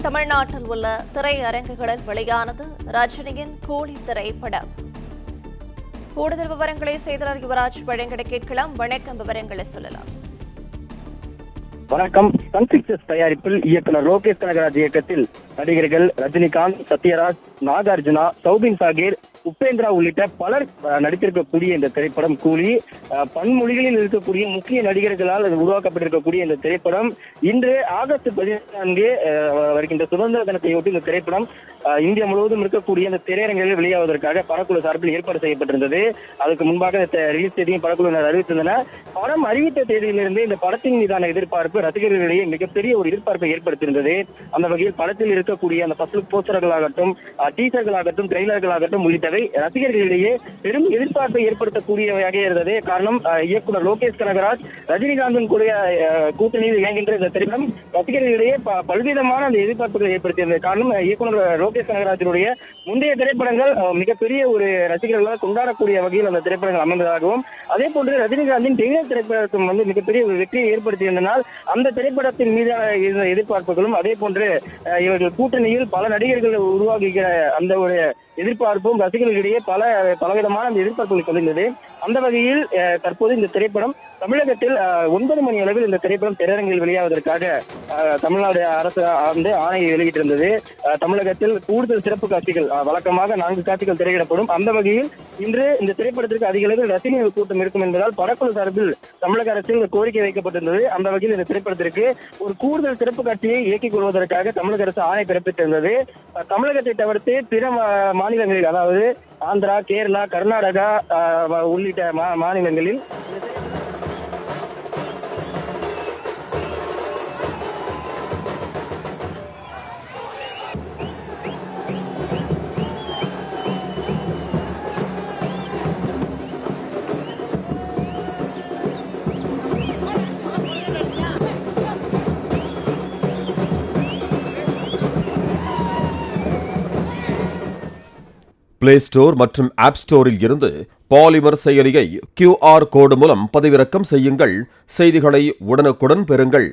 தமிழ்நாட்டில் உள்ள திரையரங்குகளில் வெளியானது ரஜினியின் கூலி திரைப்படம். கூடுதல் விவரங்களை செய்தியாளர் யுவராஜ் வழங்கிட கேட்கலாம். வணக்கம், விவரங்களை சொல்லலாம். வணக்கம். சன் பிக்சர்ஸ் தயாரிப்பில் இயக்குனர் லோகேஷ் கனகராஜ் இயக்கத்தில் நடிகர்கள் ரஜினிகாந்த், சத்யராஜ், நாகார்ஜுனா, சௌபின் சாகீர், உபேந்திரா உள்ளிட்ட பலர் நடித்திருக்கக்கூடிய இந்த திரைப்படம் கூலி. பன்மொழிகளில் இருக்கக்கூடிய முக்கிய நடிகர்களால் உருவாக்கப்பட்டிருக்கக்கூடிய இந்த திரைப்படம் இன்று ஆகஸ்ட் 14 வருகின்ற சுதந்திர தினத்தையொட்டி இந்த திரைப்படம் இந்தியா முழுவதும் இருக்கக்கூடிய இந்த திரையரங்குகளில் வெளியாவதற்காக படக்குழு சார்பில் ஏற்பாடு செய்யப்பட்டிருந்தது. அதுக்கு முன்பாக ரிலீஸ் தேதியும் படக்குழுவினர் அறிவித்திருந்தனர். படம் அறிவித்த தேதியிலிருந்து இந்த படத்தின் மீதான எதிர்பார்ப்பு ரசிகர்களிடையே மிகப்பெரிய ஒரு எதிர்பார்ப்பை ஏற்படுத்தியிருந்தது. அந்த வகையில் படத்தில் இருக்கக்கூடிய அந்த ஃபர்ஸ்ட் போஸ்டர்களாகட்டும், டீசர்களாகட்டும், ட்ரெய்லர்களாகட்டும் உள்ளிட்டவை ரசிகர்களிடையே பெரும் எதிர்பார்ப்பை ஏற்படுத்தக்கூடியவையாக இருந்தது. காரணம், இயக்குனர் லோகேஷ் கனகராஜ் ரஜினிகாந்தின் கூட்டணியில் இயங்குகின்ற இந்த திரைப்படம் ரசிகர்களிடையே பல்விதமான அந்த எதிர்பார்ப்புகளை ஏற்படுத்தியிருந்தது. காரணம், இயக்குனர் லோகேஷ் கனகராஜனுடைய முந்தைய திரைப்படங்கள் மிகப்பெரிய ஒரு ரசிகர்களால் கொண்டாடக்கூடிய வகையில் அந்த திரைப்படங்கள் அமைந்ததாகவும், அதே போன்று ரஜினிகாந்தின் டெய்லர் திரைப்படத்தும் மிகப்பெரிய ஒரு வெற்றியை ஏற்படுத்தியிருந்தனால் அந்த திரைப்படத்தின் மீதான எதிர்பார்ப்புகளும், அதே போன்று இவர்கள் கூட்டணியில் பல நடிகர்கள் உருவாக்குகிற அந்த ஒரு எதிர்பார்ப்பும் ரசிகர்களிடையே பலவிதமான அந்த எதிர்பார்ப்புகளை கொண்டிருந்தது. அந்த வகையில் தற்போது இந்த திரைப்படம் தமிழகத்தில் 9 மணி அளவில் இந்த திரைப்படம் திரையரங்கில் வெளியாவதற்காக தமிழ்நாடு அரசு ஆணை வெளியிட்டிருந்தது. தமிழகத்தில் கூடுதல் சிறப்பு காட்சிகள், வழக்கமாக 4 காட்சிகள் திரையிடப்படும். அந்த வகையில் இன்று இந்த திரைப்படத்திற்கு அதிக அளவில் ரசிகர்கள் கூட்டம் இருக்கும் என்பதால் படக்குழு சார்பில் தமிழக அரசில் கோரிக்கை வைக்கப்பட்டிருந்தது. அந்த வகையில் இந்த திரைப்படத்திற்கு ஒரு கூடுதல் சிறப்பு காட்சியை இயக்கிக் கொள்வதற்காக தமிழக அரசு ஆணை பிறப்பித்திருந்தது. தமிழகத்தை தவிர்த்து பிற மாநிலங்களில், அதாவது ஆந்திரா, கேரளா, கர்நாடகா உள்ளிட்ட மாநிலங்களில் பிளே ஸ்டோர் மற்றும் ஆப் ஸ்டோரில் இருந்து பாலிமர் செயலியை QR கோடு மூலம் பதிவிறக்கம் செய்யுங்கள். செய்திகளை உடனுக்குடன் பெறுங்கள்.